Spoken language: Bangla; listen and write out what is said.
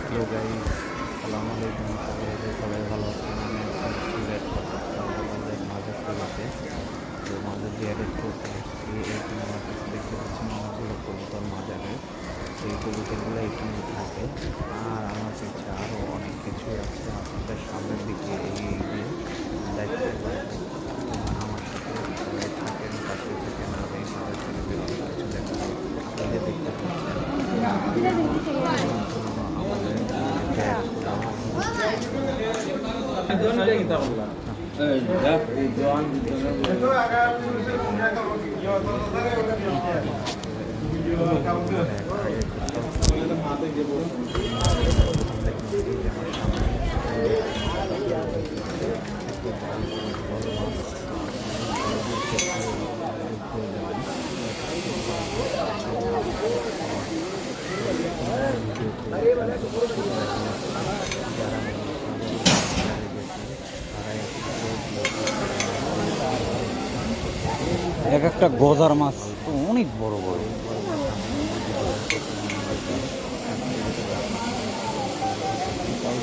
হ্যালো গাইস, আসসালামু আলাইকুম। সবাই ভালো আছেন? আমি আছি সিলেট কক্সবাজারের মাজারটুলিতে। তো মাজার জিয়ারের ট্যুরতে আসছি। এইখানে আমার কাছে দেখতে পাচ্ছেন অনেকগুলো কবুতর মাজারে। তো এই কবুতরগুলো এখানে থাকে। আর আমার কাছে আরও অনেক কিছুই আছে, আপনাদের সামনের দিকে এগিয়ে গিয়ে দেখতে পারবো। আমার সাথে সবাই থাকেন, পাশে থাকেন। আর এই মাজার থেকে অনেক কিছু দেখাবো। এই যে দেখতে পাচ্ছেন এক একটা গজার মাছ তো অনেক বড় বড়।